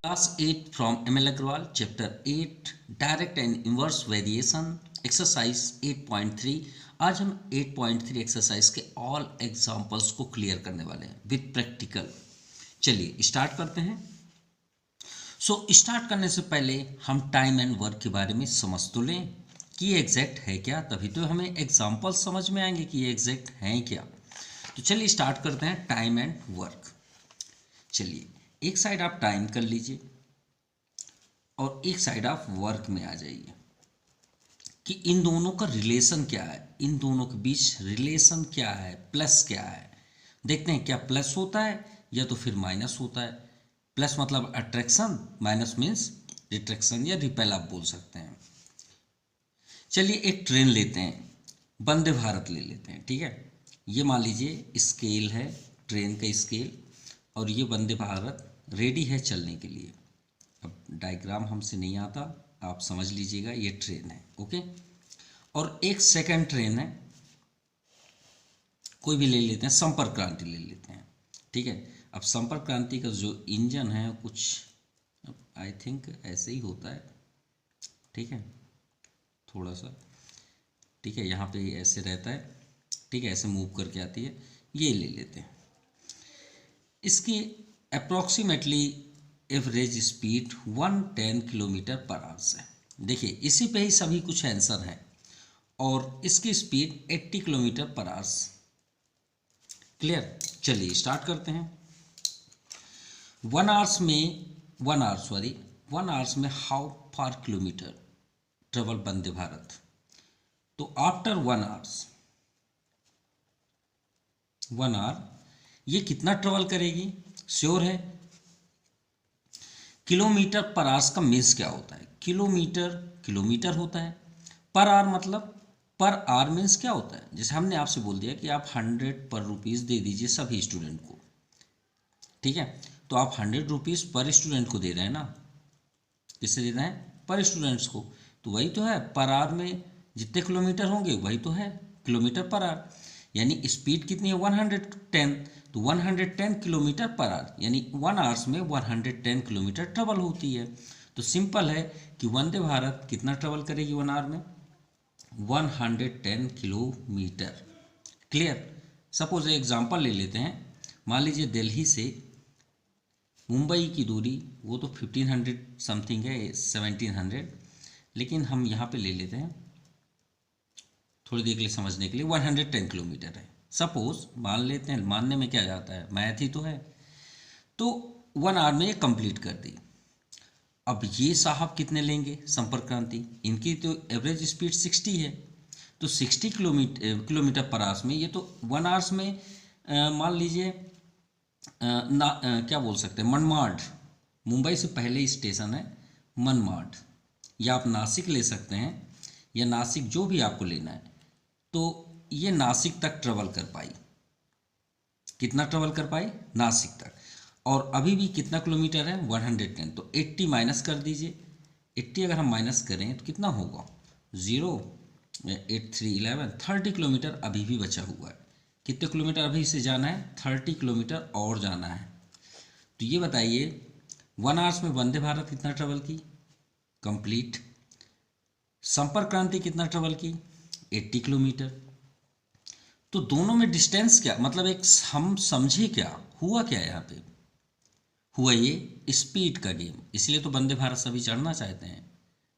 Class 8 from ML Agrawal, Chapter 8, Direct and Inverse Variation, Exercise 8.3। आज हम 8.3 exercise के all examples को clear करने वाले हैं विद प्रैक्टिकल। चलिए स्टार्ट करते हैं। स्टार्ट करने से पहले हम टाइम एंड वर्क के बारे में समझ तो लें कि ये एग्जैक्ट है क्या, तभी तो हमें एग्जाम्पल समझ में आएंगे कि ये एग्जैक्ट हैं क्या। तो चलिए स्टार्ट करते हैं टाइम एंड वर्क। चलिए एक साइड आप टाइम कर लीजिए और एक साइड आप वर्क में आ जाइए कि इन दोनों का रिलेशन क्या है, इन दोनों के बीच रिलेशन क्या है, प्लस क्या है। देखते हैं क्या प्लस होता है या तो फिर माइनस होता है। प्लस मतलब अट्रैक्शन, माइनस मीन्स रिट्रैक्शन या रिपेल आप बोल सकते हैं। चलिए एक ट्रेन लेते हैं, वंदे भारत ले लेते हैं, ठीक है। ये मान लीजिए स्केल है, ट्रेन का स्केल, और ये वंदे भारत रेडी है चलने के लिए। अब डायग्राम हमसे नहीं आता, आप समझ लीजिएगा, ये ट्रेन है, ओके। और एक सेकंड ट्रेन है, कोई भी ले लेते हैं, संपर्क क्रांति ले लेते हैं, ठीक है। अब संपर्क क्रांति का जो इंजन है कुछ आई थिंक ऐसे ही होता है, ठीक है, थोड़ा सा, ठीक है, यहाँ पे ऐसे रहता है, ठीक है, ऐसे मूव करके आती है। ये ले लेते हैं, इसकी approximately average speed 110 kilometre per hour है। देखिए इसी पे ही सभी कुछ आंसर हैं, और इसकी speed 80 kilometre per hour. Clear. चलिए स्टार्ट करते हैं। 1 आवर्स में how far kilometre travel Vande Bharat. तो आफ्टर 1 आवर ये कितना ट्रेवल करेगी, श्योर है। किलोमीटर पर आवर्स का मीन्स क्या होता है, किलोमीटर होता है, पर आवर मतलब पर आवर मीन्स क्या होता है। जैसे हमने आपसे बोल दिया कि आप 100 पर रुपीज़ दे दीजिए सभी स्टूडेंट को, ठीक है। तो आप 100 रुपीज़ पर स्टूडेंट को दे रहे हैं ना, किससे दे रहे हैं, पर स्टूडेंट्स को। तो वही तो है, पर आवर में जितने किलोमीटर होंगे वही तो है किलोमीटर पर आवर। यानी स्पीड कितनी है 110, तो 110 किलोमीटर पर आवर, यानी 1 आवर्स में 110 किलोमीटर ट्रेवल होती है। तो सिंपल है कि वंदे भारत कितना ट्रेवल करेगी 1 आवर में, 110 किलोमीटर। क्लियर। सपोज एग्जांपल ले लेते हैं, मान लीजिए दिल्ली से मुंबई की दूरी वो तो 1500 समथिंग है, 1700, लेकिन हम यहाँ पे ले लेते हैं थोड़ी देर के लिए समझने के लिए, 110 किलोमीटर है। सपोज मान लेते हैं, मानने में क्या जाता है, मैथ ही तो है। तो 1 आवर में ये कंप्लीट कर दी। अब ये साहब कितने लेंगे संपर्क क्रांति, इनकी तो एवरेज स्पीड 60 है, तो 60 किलोमीटर पर आवर्स में ये तो 1 आवर्स में मान लीजिए क्या बोल सकते हैं, मनमाड, मुंबई से पहले स्टेशन है मनमाड, या आप नासिक ले सकते हैं, या नासिक जो भी आपको लेना है। तो ये नासिक तक ट्रेवल कर पाई, कितना ट्रेवल कर पाई, नासिक तक। और अभी भी कितना किलोमीटर है 110, तो 80 माइनस कर दीजिए। 80 अगर हम माइनस करें तो कितना होगा, 0 8 3 11, 30 किलोमीटर अभी भी बचा हुआ है। कितने किलोमीटर अभी से जाना है, 30 किलोमीटर और जाना है। तो ये बताइए 1 आवर्स में वंदे भारत कितना ट्रेवल की, कंप्लीट। संपर्क क्रांति कितना ट्रेवल की, 80 किलोमीटर। तो दोनों में डिस्टेंस क्या, मतलब एक हम समझे क्या हुआ, क्या यहाँ पे हुआ, ये स्पीड का गेम। इसलिए तो वंदे भारत सभी चढ़ना चाहते हैं,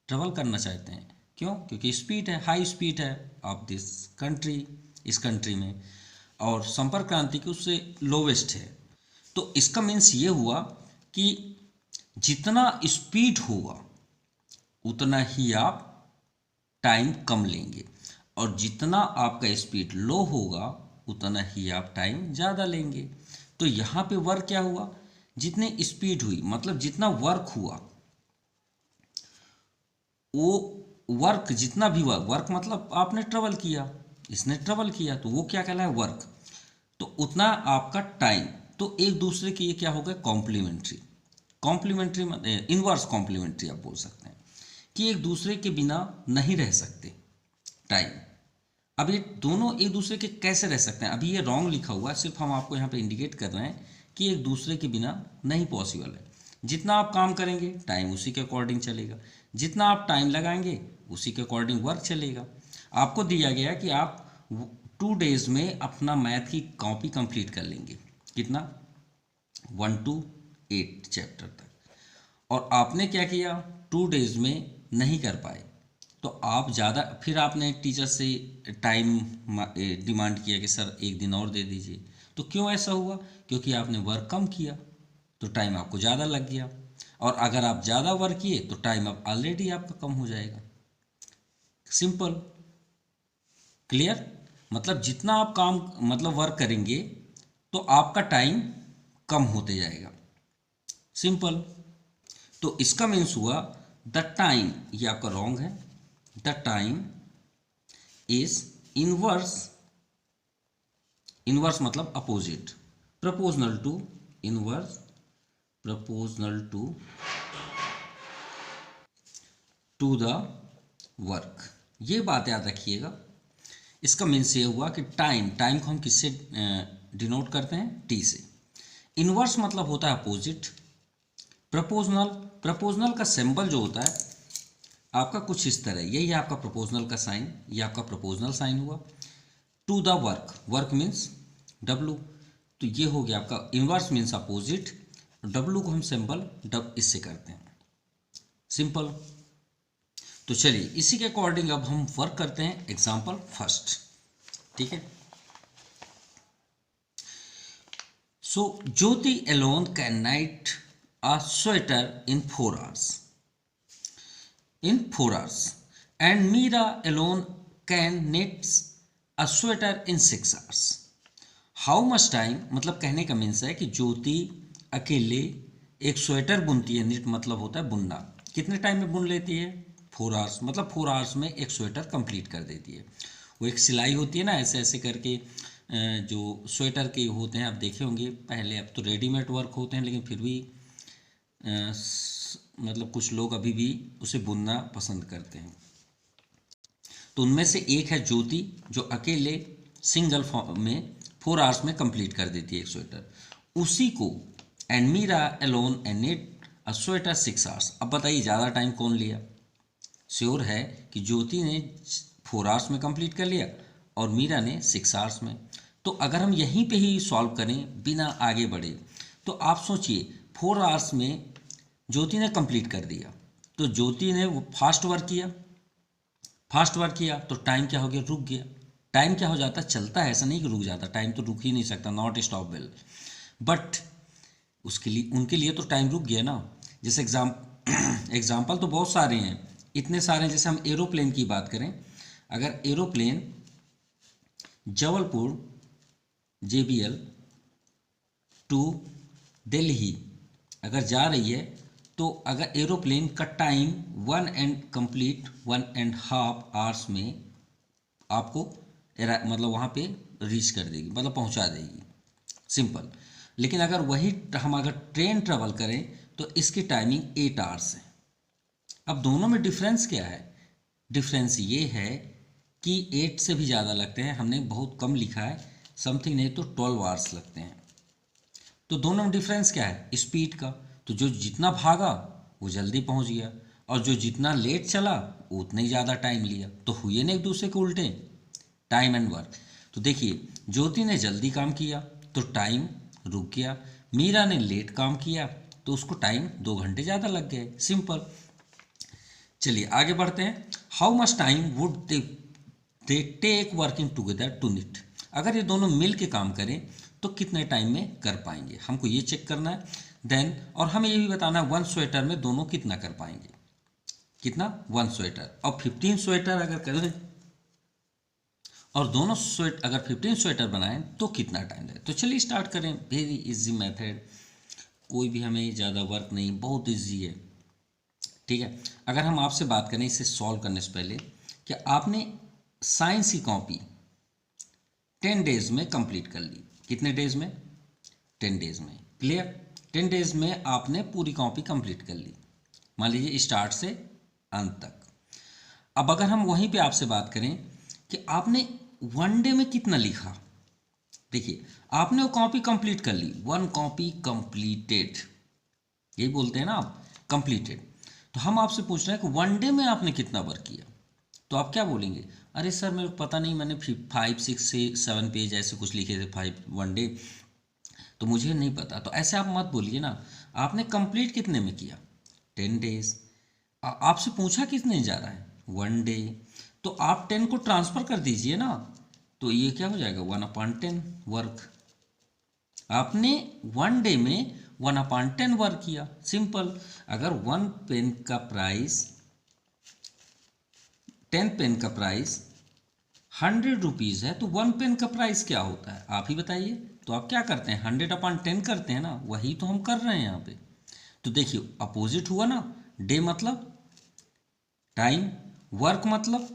ट्रेवल करना चाहते हैं। क्यों, क्योंकि स्पीड है, हाई स्पीड है ऑफ दिस कंट्री, इस कंट्री में, और संपर्क क्रांति की उससे लोवेस्ट है। तो इसका मीन्स ये हुआ कि जितना स्पीड होगा उतना ही आप टाइम कम लेंगे, और जितना आपका स्पीड लो होगा उतना ही आप टाइम ज़्यादा लेंगे। तो यहाँ पे वर्क क्या हुआ, जितनी स्पीड हुई मतलब जितना वर्क हुआ, वो वर्क जितना भी हुआ, वर्क मतलब आपने ट्रेवल किया, इसने ट्रेवल किया, तो वो क्या कहलाए, वर्क। तो उतना आपका टाइम, तो एक दूसरे के ये क्या हो गए, कॉम्प्लीमेंट्री इनवर्स कॉम्प्लीमेंट्री आप बोल सकते हैं, कि एक दूसरे के बिना नहीं रह सकते टाइम। अब ये दोनों एक दूसरे के कैसे रह सकते हैं, अभी ये रॉन्ग लिखा हुआ है, सिर्फ हम आपको यहाँ पे इंडिकेट कर रहे हैं कि एक दूसरे के बिना नहीं पॉसिबल है। जितना आप काम करेंगे टाइम उसी के अकॉर्डिंग चलेगा, जितना आप टाइम लगाएंगे उसी के अकॉर्डिंग वर्क चलेगा। आपको दिया गया कि आप 2 डेज में अपना मैथ की कॉपी कंप्लीट कर लेंगे, कितना 1 to 8 चैप्टर तक, और आपने क्या किया 2 डेज में नहीं कर पाए, तो आप ज़्यादा फिर आपने टीचर से टाइम डिमांड किया कि सर एक दिन और दे दीजिए। तो क्यों ऐसा हुआ? क्योंकि आपने वर्क कम किया तो टाइम आपको ज़्यादा लग गया, और अगर आप ज़्यादा वर्क किए तो टाइम अब ऑलरेडी आपका कम हो जाएगा। Simple, clear? मतलब जितना आप काम मतलब वर्क करेंगे तो आपका टाइम कम होते जाएगा। सिंपल। तो इसका मीन्स हुआ द टाइम, ये आपका रॉन्ग है, the time is inverse, inverse मतलब opposite, proportional to, inverse proportional to the work. ये बात याद रखिएगा। इसका मीन्स ये हुआ कि टाइम, टाइम को हम किससे डिनोट करते हैं? टी से। इनवर्स मतलब होता है अपोजिट। प्रपोजनल, प्रपोजनल का सिंबल जो होता है आपका कुछ इस तरह, यही है आपका प्रपोजनल का साइन, ये आपका प्रपोजनल साइन हुआ। To the work, work means W, तो ये हो गया आपका इनवर्स मीन्स अपोजिट, डब्लू को हम सिंबल डब इससे करते हैं। सिंपल। तो चलिए इसी के अकॉर्डिंग अब हम वर्क करते हैं एग्जाम्पल फर्स्ट, ठीक है। So Jyoti alone can knit a sweater in 4 hours, in 4 hours, and Meera alone can knits a sweater in 6 hours. How much time, मतलब कहने का मीन्स है कि ज्योति अकेले एक स्वेटर बुनती है, निट मतलब होता है बुनना, कितने टाइम में बुन लेती है? 4 hours, मतलब 4 hours में एक स्वेटर कंप्लीट कर देती है। वो एक सिलाई होती है ना, ऐसे ऐसे करके जो स्वेटर के होते हैं आप देखे होंगे पहले, अब तो रेडीमेड वर्क होते हैं लेकिन फिर भी मतलब कुछ लोग अभी भी उसे बुनना पसंद करते हैं। तो उनमें से एक है ज्योति जो अकेले सिंगल फॉर्म में 4 hours में कंप्लीट कर देती है एक स्वेटर, उसी को and Meera alone and knit a sweater 6 hours। अब बताइए ज़्यादा टाइम कौन लिया? श्योर है कि ज्योति ने 4 hours में कंप्लीट कर लिया और मीरा ने 6 hours में। तो अगर हम यहीं पे ही सॉल्व करें बिना आगे बढ़े, तो आप सोचिए 4 hours में ज्योति ने कंप्लीट कर दिया, तो ज्योति ने वो फास्ट वर्क किया, फास्ट वर्क किया तो टाइम क्या हो गया? रुक गया। टाइम क्या हो जाता? चलता है, ऐसा नहीं कि रुक जाता, टाइम तो रुक ही नहीं सकता, नॉट स्टॉपेबल, बट उसके लिए उनके लिए तो टाइम रुक गया ना। जैसे एग्जाम्पल तो बहुत सारे हैं, इतने सारे हैं। जैसे हम एरोप्लेन की बात करें, अगर aeroplane Jabalpur JBL to Delhi अगर जा रही है, तो अगर एरोप्लेन का टाइम 1.5 hours में आपको मतलब वहाँ पे रीच कर देगी, मतलब पहुँचा देगी। सिंपल। लेकिन अगर वही हम अगर ट्रेन ट्रेवल करें तो इसकी टाइमिंग 8 hours है। अब दोनों में डिफरेंस क्या है? डिफरेंस ये है कि 8 से भी ज़्यादा लगते हैं, हमने बहुत कम लिखा है, समथिंग नहीं तो 12 hours लगते हैं। तो दोनों में डिफरेंस क्या है? स्पीड का। तो जो जितना भागा वो जल्दी पहुंच गया, और जो जितना लेट चला वो उतना ही ज़्यादा टाइम लिया। तो हुए ना एक दूसरे के उल्टे, टाइम एंड वर्क। तो देखिए ज्योति ने जल्दी काम किया तो टाइम रुक गया, मीरा ने लेट काम किया तो उसको टाइम 2 घंटे ज़्यादा लग गए। सिंपल। चलिए आगे बढ़ते हैं। How much time would they take working together to knit. अगर ये दोनों मिल के काम करें तो कितने टाइम में कर पाएंगे, हमको ये चेक करना है। देन और हमें ये भी बताना है 1 स्वेटर में दोनों कितना कर पाएंगे, कितना 1 स्वेटर, और 15 स्वेटर अगर करें और दोनों स्वेट अगर 15 स्वेटर बनाएं तो कितना टाइम लगे। तो चलिए स्टार्ट करें। वेरी इजी मेथड, कोई भी हमें ज़्यादा वर्क नहीं, बहुत इजी है, ठीक है। अगर हम आपसे बात करें इसे सॉल्व करने से पहले कि आपने साइंस की कॉपी 10 days में कंप्लीट कर ली, कितने डेज में? 10 days में। क्लियर? 10 days में आपने पूरी कॉपी कंप्लीट कर ली, मान लीजिए स्टार्ट से अंत तक। अब अगर हम वहीं पे आपसे बात करें कि आपने 1 day में कितना लिखा, देखिए आपने वो कॉपी कंप्लीट कर ली, 1 copy कंप्लीटेड, यही बोलते हैं ना आप, कंप्लीटेड। तो हम आपसे पूछ रहे हैं कि वन डे में आपने कितना वर्क किया, तो आप क्या बोलेंगे, अरे सर मेरे को पता नहीं, मैंने 5 6 से 7 पेज ऐसे कुछ लिखे थे 5 1 डे, तो मुझे नहीं पता। तो ऐसे आप मत बोलिए ना, आपने कंप्लीट कितने में किया, 10 डेज। आपसे पूछा कितने जा रहा है, 1 डे, तो आप 10 को ट्रांसफर कर दीजिए ना, तो ये क्या हो जाएगा, 1/10 वर्क। आपने 1 डे में 1/10 वर्क किया, सिंपल। अगर 10 पेन का प्राइस 100 रुपीज़ है, तो 1 पेन का प्राइस क्या होता है, आप ही बताइए। तो आप क्या करते हैं, 100/10 करते हैं ना, वही तो हम कर रहे हैं यहाँ पे। तो देखिए अपोजिट हुआ ना, डे मतलब टाइम, वर्क मतलब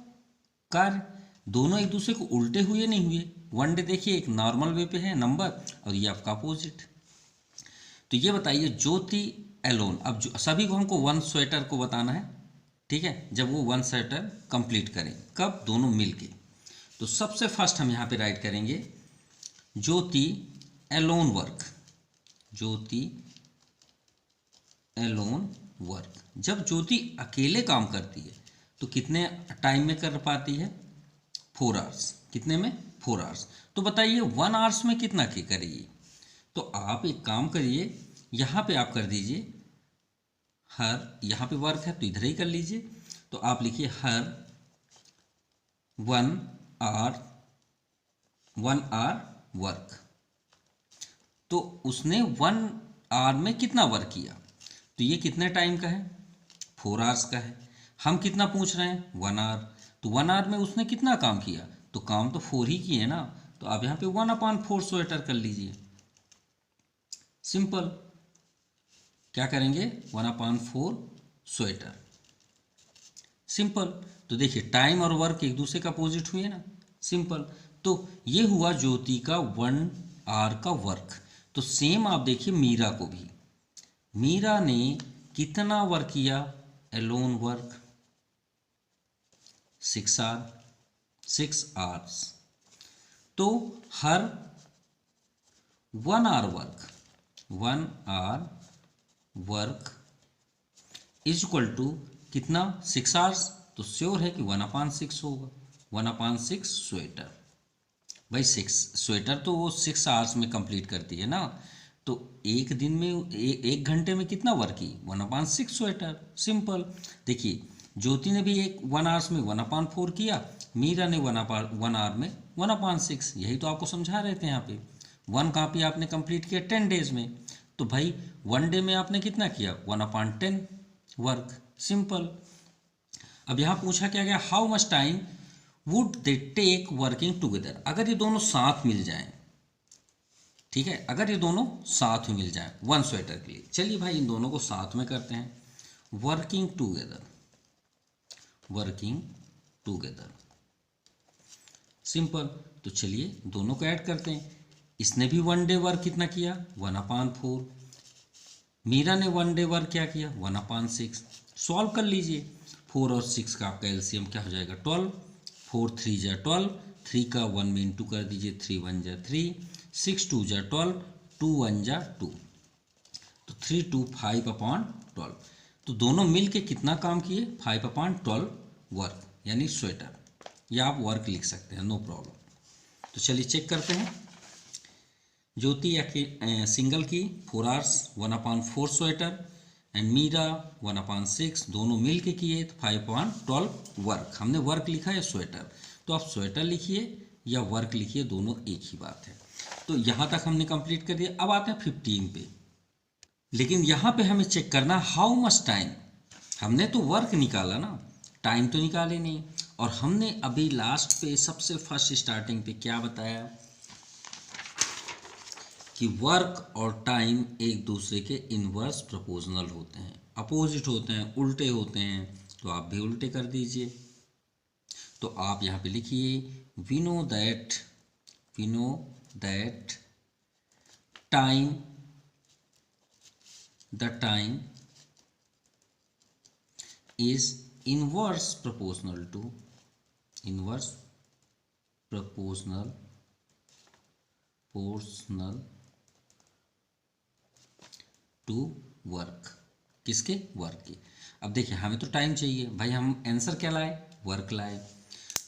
कार्य, दोनों एक दूसरे को उल्टे हुए नहीं हुए। 1 डे देखिए एक नॉर्मल वे पे है नंबर, और ये आपका अपोजिट। तो ये बताइए ज्योति एलोन, अब सभी को हमको 1 स्वेटर को बताना है, ठीक है, जब वो 1 स्वेटर कंप्लीट करें, कब, दोनों मिलके। तो सबसे फर्स्ट हम यहाँ पे राइट करेंगे ज्योति एलोन वर्क, ज्योति एलोन वर्क। जब ज्योति अकेले काम करती है तो कितने टाइम में कर पाती है, 4 आवर्स। कितने में, 4 आवर्स। तो बताइए 1 आवर्स में कितना की करेगी। तो आप एक काम करिए, यहाँ पे आप कर दीजिए हर, यहाँ पे वर्क है तो इधर ही कर लीजिए, तो आप लिखिए हर 1 आवर, 1 आवर वर्क। तो उसने 1 आवर में कितना वर्क किया, तो ये कितने टाइम का है, 4 आवर्स का है। हम कितना पूछ रहे हैं, 1 आवर। तो 1 आवर में उसने कितना काम किया, तो काम तो 4 ही किए ना, तो आप यहाँ पे 1/4 स्वेटर कर लीजिए, सिंपल। क्या करेंगे, 1/4 स्वेटर, सिंपल। तो देखिए टाइम और वर्क एक दूसरे का अपोजिट हुए ना, सिंपल। तो ये हुआ ज्योति का 1 आवर का वर्क। तो सेम आप देखिए मीरा को भी, मीरा ने कितना वर्क किया, एलोन वर्क 6 आवर्स। तो हर 1 hour work, 1 hour work is equal to कितना, 6 आवर्स। तो श्योर है कि 1/6 होगा, 1/6 स्वेटर। भाई 6 स्वेटर तो वो 6 आवर्स में कंप्लीट करती है ना, तो एक दिन में एक घंटे में कितना वर्क की, 1/6 स्वेटर, सिंपल। देखिए ज्योति ने भी एक 1 आवर्स में 1/4 किया, मीरा ने 1 आवर में 1/6, यही तो आपको समझा रहे थे यहाँ पे। 1 कॉपी आपने कंप्लीट किया 10 डेज में, तो भाई 1 डे में आपने कितना किया, 1/10 वर्क, सिंपल। अब यहाँ पूछा क्या गया, how much time would they take working together. अगर ये दोनों साथ मिल जाएं, ठीक है, अगर ये दोनों साथ में मिल जाएं 1 स्वेटर के लिए, चलिए भाई इन दोनों को साथ में करते हैं, working together, working together, simple. तो चलिए दोनों को ऐड करते हैं। इसने भी 1 डे वर्क कितना किया, 1/4। मीरा ने 1 डे वर्क क्या किया, 1/6। सॉल्व कर लीजिए, 4 और 6 का आपका एलसीएम क्या हो जाएगा, 12। 4 3 जा 12, 3 का 1 में इंटू कर दीजिए, 3 1 जा 3, 6 2 जा 12, 2 1 जा 2, तो 3 2 5/12। तो दोनों मिल के कितना काम किए, 5/12 वर्क, यानी स्वेटर। या आप वर्क लिख सकते हैं, नो प्रॉब्लम। तो चलिए चेक करते हैं। ज्योति सिंगल की 4 आवर्स, 1/4 स्वेटर, एंड मीरा 1/6, दोनों मिल के किए तो 5/12 वर्क। हमने वर्क लिखा है स्वेटर, तो आप स्वेटर लिखिए या वर्क लिखिए, दोनों एक ही बात है। तो यहाँ तक हमने कंप्लीट कर दिया। अब आते हैं 15 पे, लेकिन यहाँ पे हमें चेक करना हाउ मच टाइम। हमने तो वर्क निकाला ना, टाइम तो निकाले नहीं। और हमने अभी लास्ट पे सबसे फर्स्ट स्टार्टिंग पे क्या बताया कि वर्क और टाइम एक दूसरे के इनवर्स प्रोपोर्शनल होते हैं, अपोजिट होते हैं, उल्टे होते हैं। तो आप भी उल्टे कर दीजिए। तो आप यहाँ पे लिखिए we know that time, the time is inverse proportional to work, किसके? वर्क के। अब देखिए हमें तो टाइम चाहिए भाई, हम आंसर क्या लाए? वर्क लाए।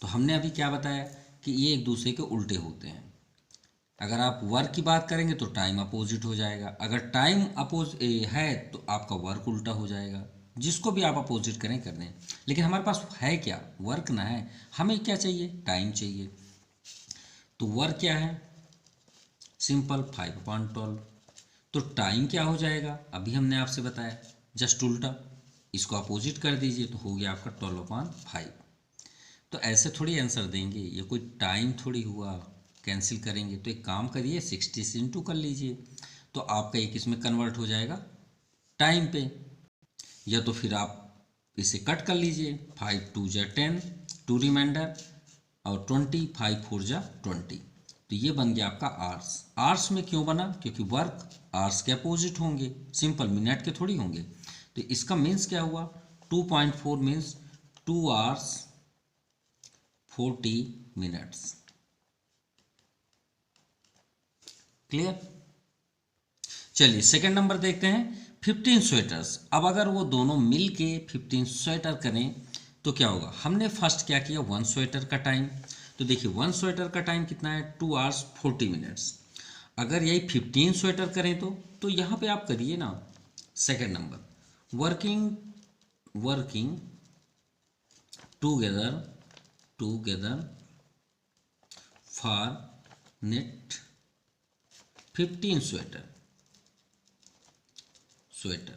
तो हमने अभी क्या बताया कि ये एक दूसरे के उल्टे होते हैं। अगर आप वर्क की बात करेंगे तो टाइम अपोजिट हो जाएगा, अगर टाइम है तो आपका वर्क उल्टा हो जाएगा। जिसको भी आप अपोजिट करें कर दें, लेकिन हमारे पास है क्या? वर्क ना है, हमें क्या चाहिए? टाइम चाहिए। तो वर्क क्या है? सिंपल 5/12। तो टाइम क्या हो जाएगा? अभी हमने आपसे बताया, जस्ट उल्टा, इसको अपोजिट कर दीजिए तो हो गया आपका 12/5। तो ऐसे थोड़ी आंसर देंगे, ये कोई टाइम थोड़ी हुआ, कैंसिल करेंगे। तो एक काम करिए 60 से इंटू कर लीजिए, तो आपका एक इसमें कन्वर्ट हो जाएगा टाइम पे। या तो फिर आप इसे कट कर लीजिए, 5 2 जा 10, 2 रिमाइंडर, और 20, 5 4 जा 20। तो ये बन गया आपका आर्स। आर्स में क्यों बना? क्योंकि वर्क आर्स के अपोजिट होंगे, सिंपल, मिनट के थोड़ी होंगे। तो इसका मीन्स क्या हुआ? 2.4 मीन्स 2 hours 40 minutes। क्लियर? चलिए सेकंड नंबर देखते हैं, 15 स्वेटर्स। अब अगर वो दोनों मिल के 15 स्वेटर करें तो क्या होगा? हमने फर्स्ट क्या किया? 1 स्वेटर का टाइम। तो देखिए 1 स्वेटर का टाइम कितना है? 2 hours 40 minutes। अगर यही 15 स्वेटर करें तो यहाँ पे आप करिए ना second number, working working together for net 15 sweater.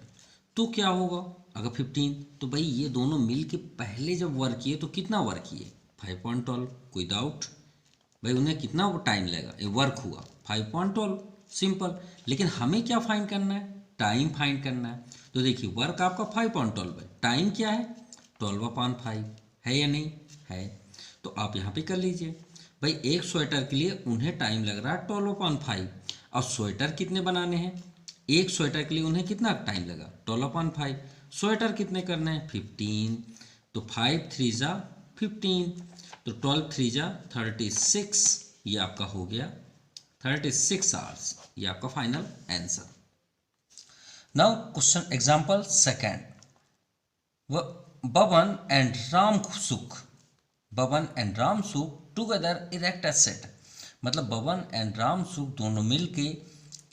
तो क्या होगा? अगर 15, तो भाई ये दोनों मिल के पहले जब वर्क किए तो कितना वर्क किए? 5.12। कोई डाउट? भाई उन्हें कितना वो टाइम लगेगा? ये वर्क हुआ 5.12, सिंपल। लेकिन हमें क्या फाइंड करना है? टाइम फाइंड करना है। तो देखिए वर्क आपका 5.12 है, टाइम क्या है? 12/5 है या नहीं है? तो आप यहाँ पे कर लीजिए भाई, एक स्वेटर के लिए उन्हें टाइम लग रहा है 12/5, और स्वेटर कितने बनाने हैं? एक स्वेटर के लिए उन्हें कितना टाइम लगा? 12/5। स्वेटर कितने करने हैं? 15। तो 5 3 जा 15, तो 12 3 जा 36। ये आपका हो गया 36 आवर्स। ये आपका final answer. Now question example second, Baban and Ramsukh together erect a set. मतलब बबन एंड रामसुख दोनों मिलके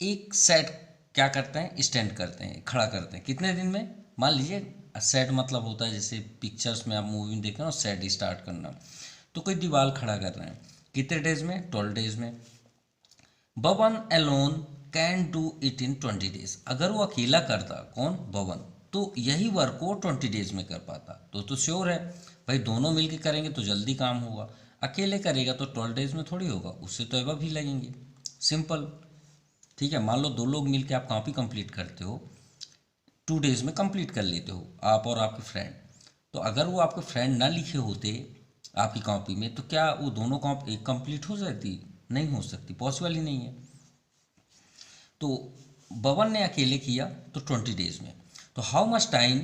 एक सेट क्या करते हैं? स्टैंड करते हैं, खड़ा करते हैं। कितने दिन में? मान लीजिए सेट मतलब होता है जैसे पिक्चर्स में आप मूवी में देख रहे हो, सेट स्टार्ट करना। तो कोई दीवार खड़ा कर रहे हैं, कितने डेज में? 12 डेज में। Baban alone can do it in 20 days. अगर वो अकेला करता, कौन? बबन, तो यही वर्क को 20 डेज में कर पाता। तो श्योर है भाई, दोनों मिलके करेंगे तो जल्दी काम होगा। अकेले करेगा तो 12 डेज में थोड़ी होगा, उससे तो एबव ही लगेंगे। सिंपल। ठीक है, मान लो 2 लोग मिलके आप कॉपी कंप्लीट करते हो, 2 डेज में कंप्लीट कर लेते हो, आप और आपके फ्रेंड। तो अगर वो आपके फ्रेंड ना लिखे होते आपकी कॉपी में, तो क्या वो दोनों कॉपी कंप्लीट हो जाती? नहीं हो सकती, पॉसिबल ही नहीं है। तो बबन ने अकेले किया तो 20 डेज में। तो how much time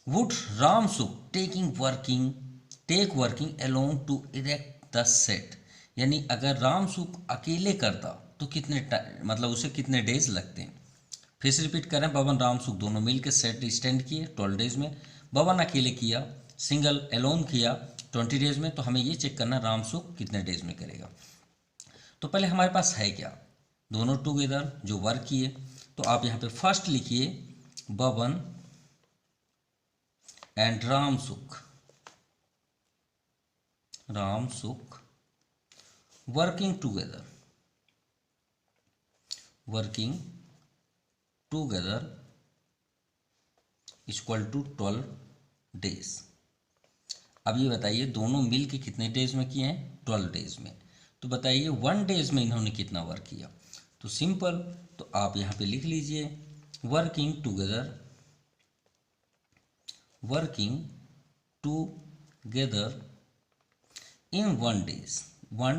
would Ramsukh take working alone to erect the set. यानी अगर रामसुख अकेले करता तो कितने टाइम, मतलब उसे कितने डेज लगते हैं? फिर से रिपीट करें, बबन रामसुख दोनों मिलकर सेट स्टैंड किए 12 डेज में। बबन अकेले किया, सिंगल एलोन किया 20 डेज में। तो हमें ये चेक करना रामसुख कितने डेज में करेगा। तो पहले हमारे पास है क्या? दोनों टुगेदर जो वर्क किए। तो आप यहाँ पे फर्स्ट लिखिए Baban and Ramsukh working together equal to 12 days. अब ये बताइए दोनों मिल के कितने डेज में किए हैं? 12 डेज में। तो बताइए 1 डेज में इन्होंने कितना वर्क किया? तो सिंपल, तो आप यहाँ पे लिख लीजिए working together in 1 days 1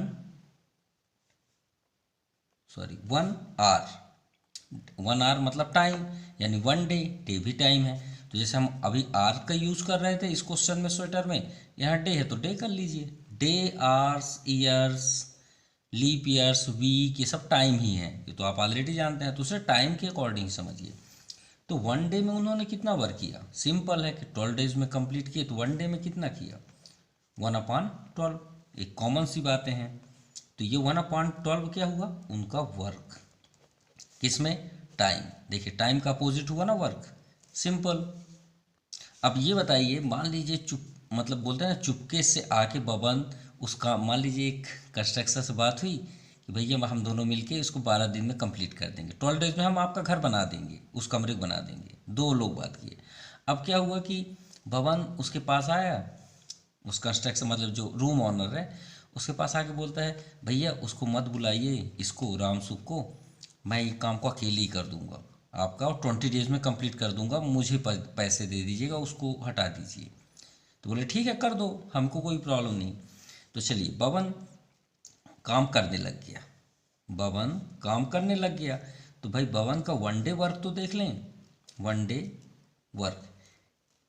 hour मतलब टाइम, यानी 1 डे भी टाइम है। तो जैसे हम अभी आर का यूज़ कर रहे थे इस क्वेश्चन में, स्वेटर में, यहाँ डे है तो डे कर लीजिए। Day, hours, years, leap years, week, ये सब टाइम ही है, ये तो आप ऑलरेडी जानते हैं। तो उसे टाइम के अकॉर्डिंग समझिए। तो 1 डे में उन्होंने कितना वर्क किया, सिंपल है कि 12 डेज में कंप्लीट किए, तो 1 डे में कितना किया, 1/12, एक कॉमन सी बातें हैं। तो ये 1/12 क्या हुआ, उनका वर्क, किसमें, टाइम। देखिए टाइम का अपोजिट हुआ ना वर्क, सिंपल। अब ये बताइए, मान लीजिए मतलब बोलते हैं ना, चुपके से आके बबन उसका, मान लीजिए एक कंस्ट्रक्शन से बात हुई कि भैया हम दोनों मिलके इसको 12 दिन में कंप्लीट कर देंगे, 12 डेज में हम आपका घर बना देंगे, उस कमरे को बना देंगे, दो लोग बात किए। अब क्या हुआ कि बबन उसके पास आया, उस कंस्ट्रक्शन मतलब जो रूम ऑनर है उसके पास आके बोलता है, भैया उसको मत बुलाइए, इसको रामसुख को, मैं ये काम को अकेले ही कर दूंगा आपका, और 20 डेज में कंप्लीट कर दूंगा, मुझे पैसे दे दीजिएगा, उसको हटा दीजिए। तो बोले ठीक है कर दो, हमको कोई प्रॉब्लम नहीं। तो चलिए बबन काम करने लग गया, बबन काम करने लग गया। तो भाई बबन का 1 डे वर्क तो देख लें, 1 डे वर्क,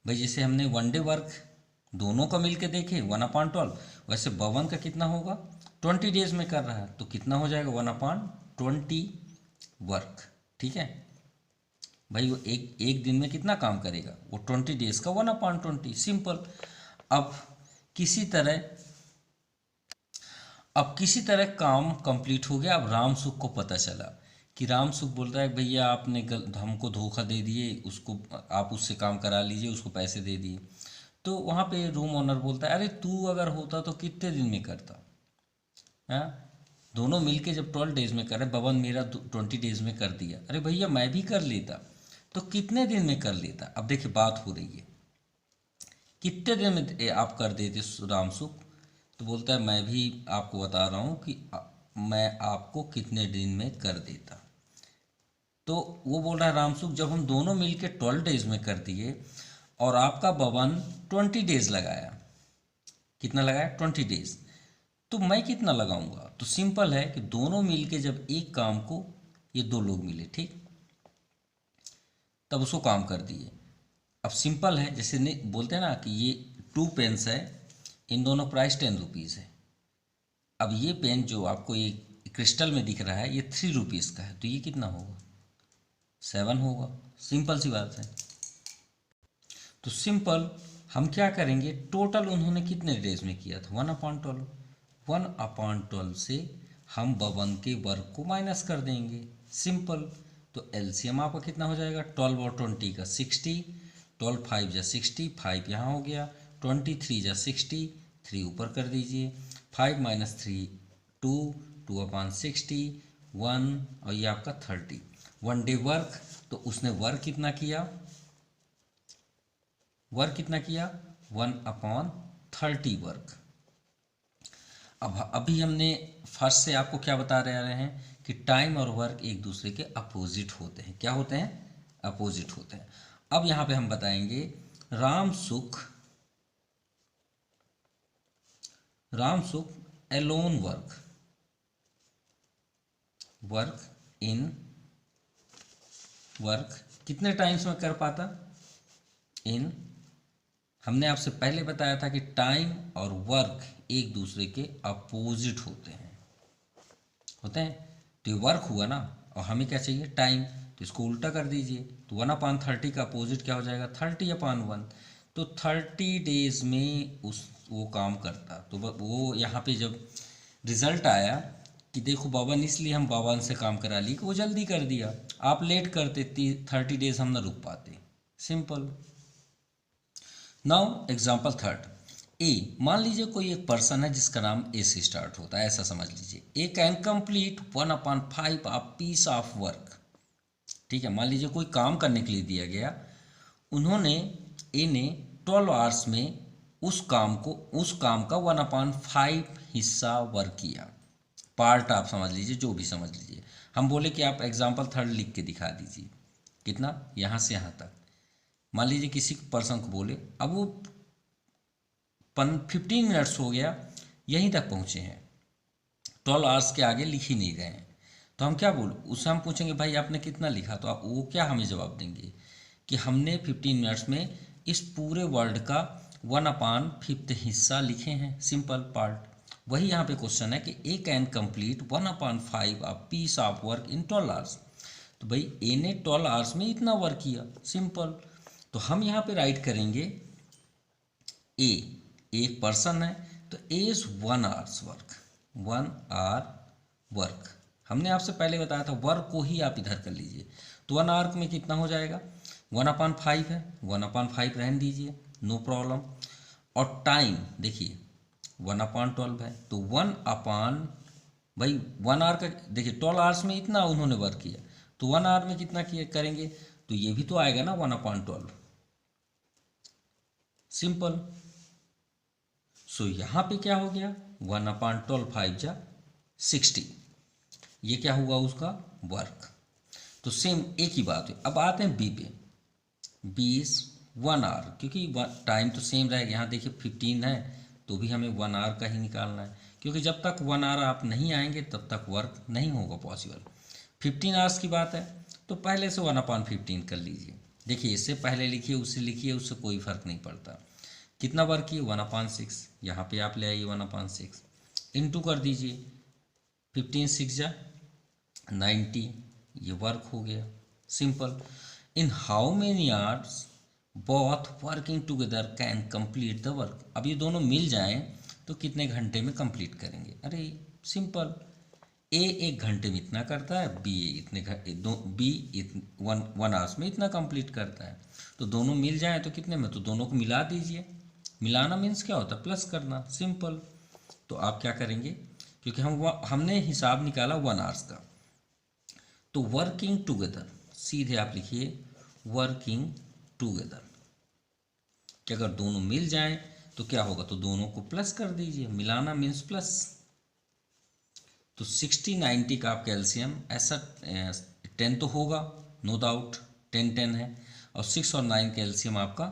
भाई जैसे हमने 1 डे वर्क दोनों का मिलके देखे 1/12, वैसे बबन का कितना होगा, 20 डेज में कर रहा है तो कितना हो जाएगा 1/20 वर्क। ठीक है भाई, वो एक एक दिन में कितना काम करेगा, वो 20 डेज का 1/20, सिंपल। अब किसी तरह अब किसी तरह काम कंप्लीट हो गया। अब रामसुख को पता चला कि रामसुख बोल रहा है भैया आपने हमको धोखा दे दिए, उसको आप उससे काम करा लीजिए, उसको पैसे दे दिए। तो वहाँ पे रूम ओनर बोलता है, अरे तू अगर होता तो कितने दिन में करता, हाँ, दोनों मिलके जब 12 डेज में करे, बबन मेरा 20 डेज में कर दिया, अरे भैया मैं भी कर लेता तो कितने दिन में कर लेता। अब देखिए बात हो रही है कितने दिन में आप कर देते रामसुख, तो बोलता है मैं भी आपको बता रहा हूँ कि मैं आपको कितने दिन में कर देता। तो वो बोल रहा है रामसुख, जब हम दोनों मिलके 12 डेज में कर दिए और आपका बबन 20 डेज लगाया, कितना लगाया 20 डेज, तो मैं कितना लगाऊंगा। तो सिंपल है कि दोनों मिलके जब एक काम को, ये दो लोग मिले ठीक, तब उसको काम कर दिए। अब सिंपल है, जैसे नहीं बोलते हैं ना कि ये 2 पेन्स है, इन दोनों प्राइस 10 रुपीज़ है। अब ये पेन जो आपको ये क्रिस्टल में दिख रहा है ये 3 रुपीज़ का है, तो ये कितना होगा 7 होगा, सिंपल सी बात है। तो सिंपल हम क्या करेंगे, टोटल उन्होंने कितने डेज में किया था 1/12, 1/12 से हम बबन के वर्क को माइनस कर देंगे, सिंपल। तो एलसीएम आपका कितना हो जाएगा, 12 और 20 का 60, 12 5 जा 60, 5 यहाँ हो गया, 23 जा 60, 3 ऊपर कर दीजिए, 5 - 3 2, 2/60, 1 और ये आपका 30, 1 डे वर्क। तो उसने वर्क कितना किया, 1/30 वर्क। अब अभी हमने फर्स्ट से आपको क्या बता रहे हैं कि टाइम और वर्क एक दूसरे के अपोजिट होते हैं, क्या होते हैं, अपोजिट होते हैं। अब यहाँ पे हम बताएंगे रामसुख एलोन वर्क कितने टाइम्स में कर पाता, हमने आपसे पहले बताया था कि टाइम और वर्क एक दूसरे के अपोजिट होते हैं, तो ये वर्क हुआ ना, और हमें क्या चाहिए टाइम, तो इसको उल्टा कर दीजिए, तो 1/30 का अपोजिट क्या हो जाएगा 30/1। तो 30 डेज में वो काम करता। तो वो यहाँ पे जब रिजल्ट आया कि देखो बबन, इसलिए हम बबन से काम करा ली कि वो जल्दी कर दिया, आप लेट करते 30 डेज हम ना रुक पाते, सिंपल। नाउ एग्जाम्पल थर्ड, ए, मान लीजिए कोई एक पर्सन है जिसका नाम ए से स्टार्ट होता है, ऐसा समझ लीजिए, A can complete 1/5 a piece of work. ठीक है, मान लीजिए कोई काम करने के लिए दिया गया, उन्होंने ए ने 12 आवर्स में उस काम का 1/5 हिस्सा वर्क किया, पार्ट आप समझ लीजिए, जो भी समझ लीजिए। हम बोले कि आप एग्जाम्पल थर्ड लिख के दिखा दीजिए, कितना, यहाँ से यहाँ तक। मान लीजिए किसी पर्सन को बोले, अब वो 15 मिनट्स हो गया, यहीं तक पहुँचे हैं, 12 आवर्स के आगे लिख ही नहीं रहे हैं, तो हम क्या बोल, उससे हम पूछेंगे भाई आपने कितना लिखा, तो आप वो क्या हमें जवाब देंगे कि हमने 15 मिनट्स में इस पूरे वर्ड का 1/5 हिस्सा लिखे हैं, सिंपल पार्ट। वही यहाँ पे क्वेश्चन है कि A can complete 1/5 a piece of work in 12 hours. तो भाई ए ने 12 आवर्स में इतना वर्क किया, सिंपल। तो हम यहाँ पे राइट करेंगे ए, एक पर्सन है तो A is 1 hours work, 1 hour work. हमने आपसे पहले बताया था वर्क को ही आप इधर कर लीजिए, तो 1 आवर में कितना हो जाएगा, 1/5 है, 1/5 रहने दीजिए, नो प्रॉब्लम। और टाइम देखिए 1/12 है, तो 1 भाई 1 आवर का देखिए 12 आवर्स में इतना उन्होंने वर्क किया, तो 1 आवर में कितना किया करेंगे, तो ये भी तो आएगा ना 1/12, सिंपल। सो यहाँ पे क्या हो गया, 1/12 5 जा 60, ये क्या हुआ उसका वर्क। तो सेम एक ही बात है। अब आते हैं बी पे, 1 आवर, क्योंकि टाइम तो सेम रहेगा। यहाँ देखिए 15 है तो भी हमें 1 आवर का ही निकालना है, क्योंकि जब तक 1 आवर आप नहीं आएंगे तब तक वर्क नहीं होगा पॉसिबल। 15 आवर्स की बात है तो पहले से 1/15 कर लीजिए। देखिए इससे पहले लिखिए उससे लिखिए, उससे कोई फ़र्क नहीं पड़ता। कितना वर्क किए 1/6, यहाँ पे आप ले आइए 1/6 इंटू कर दीजिए, 15 6 जा 90, ये वर्क हो गया, simple. In how many hours both working together can complete the work. अब ये दोनों मिल जाएं तो कितने घंटे में कंप्लीट करेंगे, अरे सिंपल, ए 1 घंटे में इतना करता है, बी इतने बी 1 आवर्स में इतना कंप्लीट करता है। तो दोनों मिल जाएं तो कितने में, तो दोनों को मिला दीजिए। मिलाना मीन्स क्या होता है, प्लस करना, सिंपल। तो आप क्या करेंगे, क्योंकि हमने हिसाब निकाला 1 आवर्स का, तो वर्किंग टुगेदर सीधे आप लिखिए वर्किंग टुगेदर, कि अगर दोनों मिल जाएं तो क्या होगा, तो दोनों को प्लस कर दीजिए, मिलाना मीन्स प्लस। तो 60 90 का आपका एलसीएम ऐसा 10 तो होगा, नो डाउट, 10 10 है, और 6 और 9 का एलसीएम आपका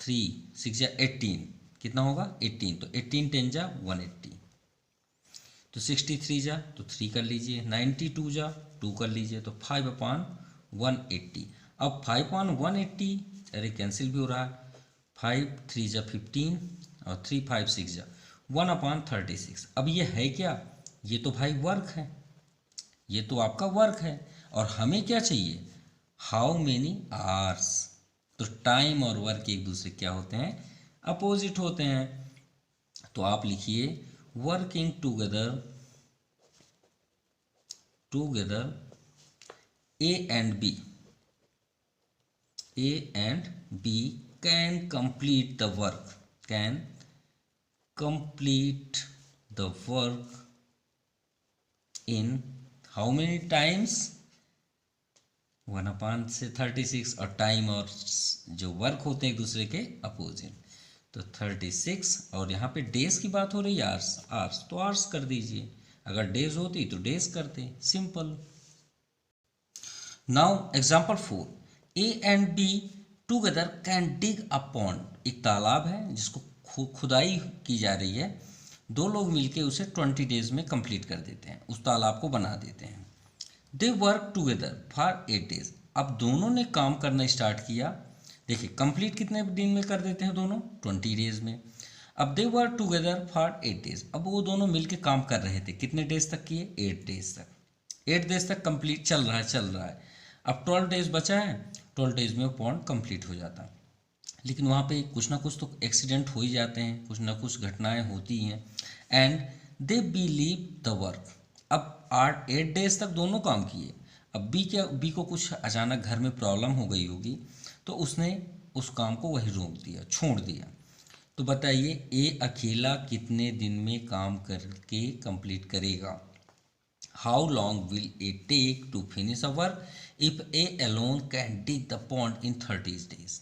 3 6 या 18, कितना होगा 18, तो 18 10 जा 180, तो 63 जा तो 3 कर लीजिए, 92 जा 2 कर लीजिए, तो 5/180। अब 5/180 अरे कैंसिल भी हो रहा है, 5 3 जा 15 और 3 5 6 जा 1/36। अब ये है क्या, ये तो भाई वर्क है, ये तो आपका वर्क है, और हमें क्या चाहिए, हाउ मेनी आवर्स। तो टाइम और वर्क एक दूसरे क्या होते हैं, अपोजिट होते हैं। तो आप लिखिए working together A and B, A and B can complete the work, can complete the work in how many times, 1/36, और टाइम और जो वर्क होते हैं एक दूसरे के अपोजिट, तो 36, और यहाँ पे डेज की बात हो रही है, आवर्स तो आवर्स कर दीजिए, अगर डेज होती तो डेज करते, simple. Now example 4, A and be together can dig a pond. एक तालाब है जिसको खुदाई की जा रही है, दो लोग मिलके उसे 20 डेज में कंप्लीट कर देते हैं, उस तालाब को बना देते हैं। They work together for 8 days. अब दोनों ने काम करना स्टार्ट किया, देखिए कंप्लीट कितने दिन में कर देते हैं दोनों, 20 डेज में। अब they work together for 8 days, अब वो दोनों मिलके काम कर रहे थे, कितने डेज तक किए, 8 डेज तक, 8 डेज तक कंप्लीट चल रहा है। अब 12 डेज बचा है, 12 डेज में पॉन्ड कंप्लीट हो जाता है। लेकिन वहाँ पे कुछ ना कुछ तो एक्सीडेंट हो ही जाते हैं, कुछ ना कुछ घटनाएं होती हैं, and they believe the work. अब 8 डेज तक दोनों काम किए, अब बी को कुछ अचानक घर में प्रॉब्लम हो गई होगी, तो उसने उस काम को वही रोक दिया, छोड़ दिया। तो बताइए ए अकेला कितने दिन में काम करके कंप्लीट करेगा, how long will it take to finish a work if A alone can dig the pond in 30 days.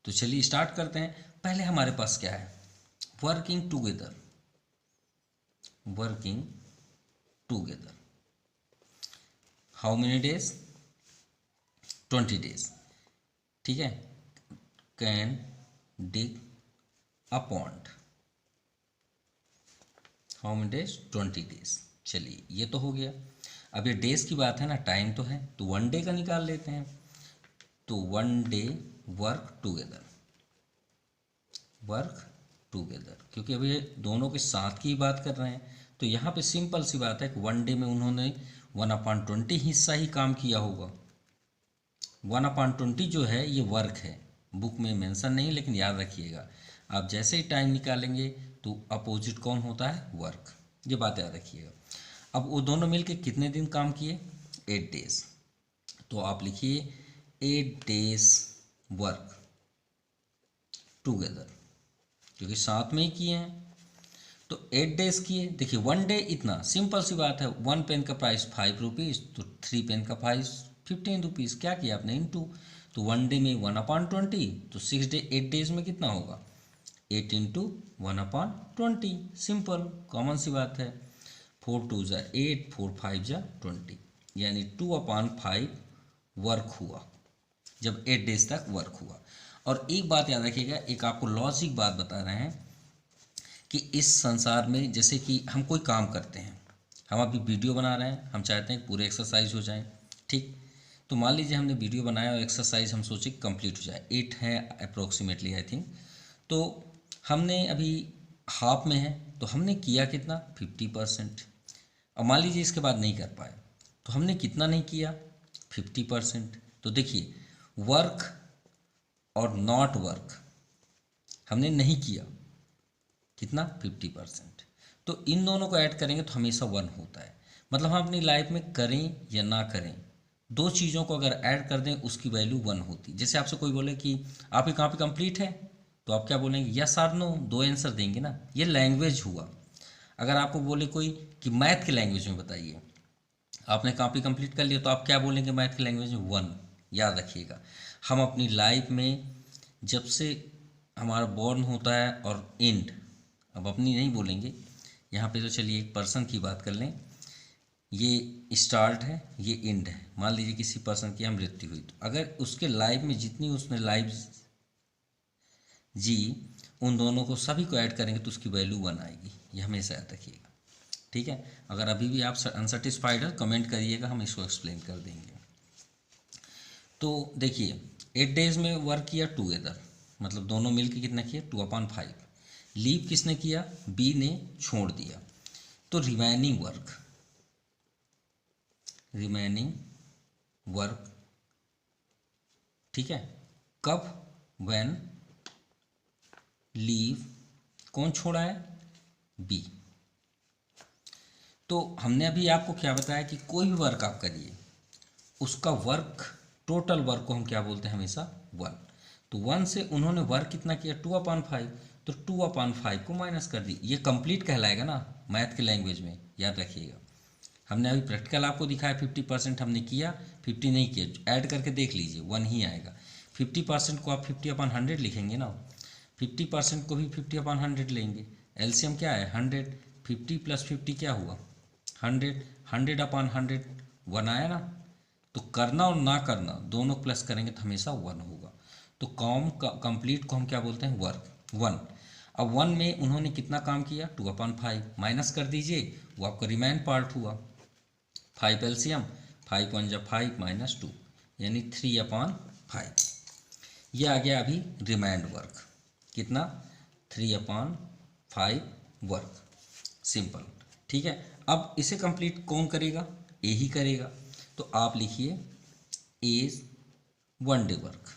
तो चलिए स्टार्ट करते हैं। पहले हमारे पास क्या है, working together, how many days, 20 days, ठीक है, can dig a pond, how many days, 20 days. चलिए ये तो हो गया। अब ये डेज की बात है ना, टाइम तो है, तो 1 डे का निकाल लेते हैं। तो 1 डे वर्क टुगेदर, क्योंकि अभी ये दोनों के साथ की बात कर रहे हैं, तो यहाँ पे सिंपल सी बात है कि 1 डे में उन्होंने 1/20 हिस्सा ही काम किया होगा। 1/20 जो है ये वर्क है, बुक में मेंशन नहीं, लेकिन याद रखिएगा आप जैसे ही टाइम निकालेंगे तो अपोजिट कौन होता है, वर्क। ये बात याद रखिएगा। अब वो दोनों मिलके कितने दिन काम किए, 8 डेज। तो आप लिखिए 8 डेज वर्क टुगेदर, क्योंकि साथ में ही किए हैं। तो 8 डेज किए। देखिए 1 डे इतना सिंपल सी बात है, 1 पेन का प्राइस 5 रुपीज़, तो 3 पेन का प्राइस 15 रुपीज़। क्या किया आपने, इनटू। तो 1 डे में 1/20, तो 6 डे 8 डेज में कितना होगा, 8 इंटू 1/20। सिंपल कॉमन सी बात है। 4 2 ज़ा 8, 4 5 ज़ा 20, यानी 2/5 वर्क हुआ जब 8 डेज तक वर्क हुआ। और एक बात याद रखिएगा, एक आपको लॉजिक बात बता रहे हैं कि इस संसार में जैसे कि हम कोई काम करते हैं, हम अभी वीडियो बना रहे हैं, हम चाहते हैं पूरे एक्सरसाइज हो जाए, ठीक। तो मान लीजिए हमने वीडियो बनाया और एक्सरसाइज हम सोचे कंप्लीट हो जाए, 8 है अप्रोक्सीमेटली आई थिंक। तो हमने अभी हाफ में है, तो हमने किया कितना, 50%। अब मान लीजिए इसके बाद नहीं कर पाए, तो हमने कितना नहीं किया, 50%। तो देखिए वर्क और नॉट वर्क हमने नहीं किया, कितना, 50%। तो इन दोनों को ऐड करेंगे तो हमेशा 1 होता है। मतलब हम अपनी लाइफ में करें या ना करें, दो चीज़ों को अगर ऐड कर दें उसकी वैल्यू 1 होती। जैसे आपसे कोई बोले कि आपकी कॉपी कंप्लीट है, तो आप क्या बोलेंगे, यस और नो, दो आंसर देंगे ना। ये लैंग्वेज हुआ। अगर आपको बोले कोई कि मैथ की लैंग्वेज में बताइए, आपने कॉपी कंप्लीट कर लिया, तो आप क्या बोलेंगे मैथ की लैंग्वेज में, 1। याद रखिएगा, हम अपनी लाइफ में जब से हमारा बॉर्न होता है और एंड, अब अपनी नहीं बोलेंगे यहाँ पे, तो चलिए एक पर्सन की बात कर लें, ये स्टार्ट है, ये एंड है। मान लीजिए किसी पर्सन की हम मृत्यु हुई, तो अगर उसके लाइफ में जितनी उसने लाइफ जी, उन दोनों को सभी को ऐड करेंगे तो उसकी वैल्यू 1 आएगी। ये हमेशा याद रखिएगा, ठीक है। अगर अभी भी आप अनसेटिस्फाइड है कमेंट करिएगा, हम इसको एक्सप्लेन कर देंगे। तो देखिए 8 डेज में वर्क किया टुगेदर, मतलब दोनों मिलकर कितना किया, 2/5। लीव किसने किया, बी ने छोड़ दिया। तो रिमेनिंग वर्क, ठीक है, कब, व्हेन लीव कौन छोड़ा है, बी। तो हमने अभी आपको क्या बताया कि कोई भी वर्क आप करिए, उसका वर्क, टोटल वर्क को हम क्या बोलते हैं, हमेशा 1। तो 1 से उन्होंने वर्क कितना किया, 2/5, तो 2/5 को माइनस कर दी। ये कंप्लीट कहलाएगा ना मैथ की लैंग्वेज में, याद रखिएगा। हमने अभी प्रैक्टिकल आपको दिखाया 50% हमने किया, 50 नहीं किया, ऐड करके देख लीजिए 1 ही आएगा। 50% को आप 50/100 लिखेंगे ना, 50% को भी 50/100 लेंगे। एलसीएम क्या है, 100। 50 + 50 क्या हुआ, 100। 100/100 1 आया ना। तो करना और ना करना दोनों प्लस करेंगे तो हमेशा 1 होगा। तो कॉम कंप्लीट को हम क्या बोलते हैं, वर्क 1। अब 1 में उन्होंने कितना काम किया, 2/5, माइनस कर दीजिए, वो आपका रिमेन पार्ट हुआ। 5 एलसीएम, 5 1 = 5 - 2, यानी 3/5। ये आ गया अभी रिमाइंड वर्क, कितना, 3/5 वर्क, सिंपल, ठीक है। अब इसे कंप्लीट कौन करेगा, ए ही करेगा। तो आप लिखिए ए 1 डे वर्क।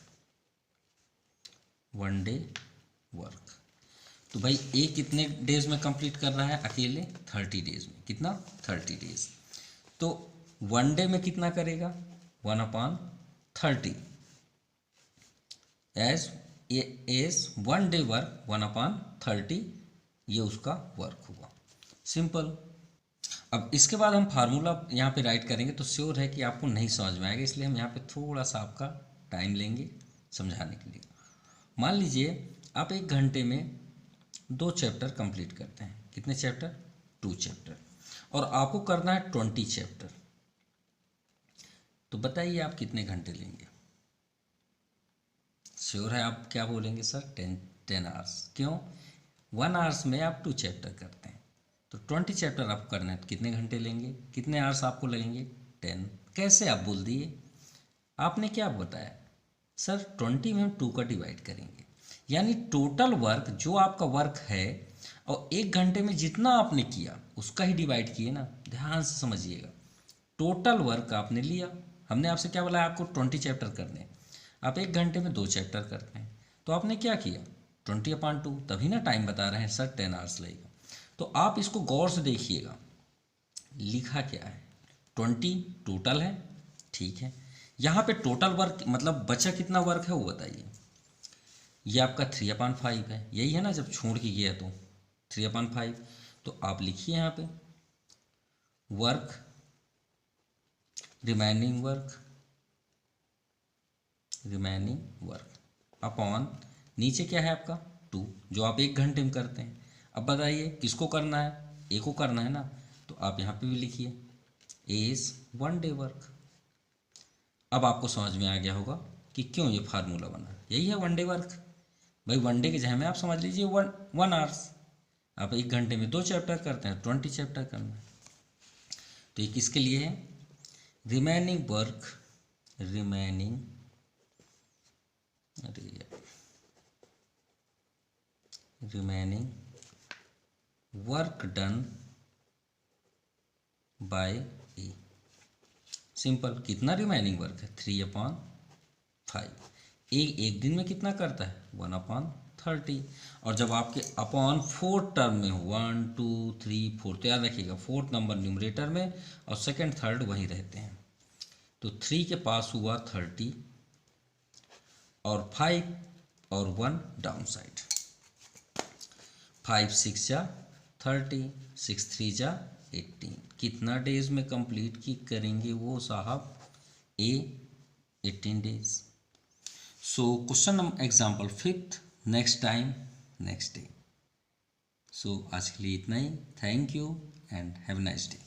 तो भाई ए कितने डेज में कंप्लीट कर रहा है, अकेले 30 डेज में। कितना, 30 डेज। तो 1 डे में कितना करेगा, 1/30, एज 1 डे वर्क 1/30, ये उसका वर्क हुआ, सिंपल। अब इसके बाद हम फार्मूला यहाँ पे राइट करेंगे, तो श्योर है कि आपको नहीं समझ में आएगा, इसलिए हम यहाँ पे थोड़ा सा आपका टाइम लेंगे समझाने के लिए। मान लीजिए आप 1 घंटे में 2 चैप्टर कंप्लीट करते हैं। कितने चैप्टर, 2 चैप्टर, और आपको करना है 20 चैप्टर। तो बताइए आप कितने घंटे लेंगे। श्योर है आप क्या बोलेंगे, सर 10 आवर्स। क्यों, 1 आवर्स में आप 2 चैप्टर करते हैं, तो 20 चैप्टर आप करना है तो कितने घंटे लेंगे, कितने आवर्स आपको लगेंगे, 10। कैसे आप बोल दिए, आपने क्या बताया, सर 20 में हम 2 का डिवाइड करेंगे, यानी टोटल वर्क जो आपका वर्क है और 1 घंटे में जितना आपने किया उसका ही डिवाइड किए ना। ध्यान से समझिएगा, टोटल वर्क आपने लिया, हमने आपसे क्या बोला, आपको 20 चैप्टर करने हैं, आप 1 घंटे में 2 चैप्टर करते हैं, तो आपने क्या किया 20/2, तभी ना टाइम बता रहे हैं सर 10 आवर्स लगेगा। तो आप इसको गौर से देखिएगा, लिखा क्या है, 20 टोटल है, ठीक है। यहाँ पे टोटल वर्क मतलब बचा कितना वर्क है वो बताइए। ये आपका 3/5 है, यही है ना, जब छोड़ के गया तो 3/5। तो आप लिखिए यहाँ पे वर्क, रिमेनिंग वर्क अपॉन, नीचे क्या है आपका 2, जो आप 1 घंटे में करते हैं। अब बताइए किसको करना है, ए को करना है ना, तो आप यहाँ पे भी लिखिए ए इज़ 1 डे वर्क। अब आपको समझ में आ गया होगा कि क्यों ये फार्मूला बना, यही है 1 डे वर्क। भाई 1 डे के जगह में आप समझ लीजिए 1 आवर्स, आप 1 घंटे में 2 चैप्टर करते हैं, 20 चैप्टर करना है। तो ये किसके लिए है, remaining work, remaining work done by A. Simple, कितना रिमेनिंग वर्क है 3/5। एक दिन में कितना करता है 1/30। और जब आपके अपॉन 4 टर्म में हो 1 2 3 4, तो याद रखिएगा 4th नंबर न्यूमरेटर में और सेकंड थर्ड वहीं रहते हैं। तो 3 के पास हुआ 30 और 5 और 1 डाउन साइड, 5 6 जा 30, 6 3 जा 18। कितना डेज में कंप्लीट की करेंगे वो साहब, A 18 days. So question example 5th, next time next day. So आज के लिए इतना ही, thank you and have a nice day.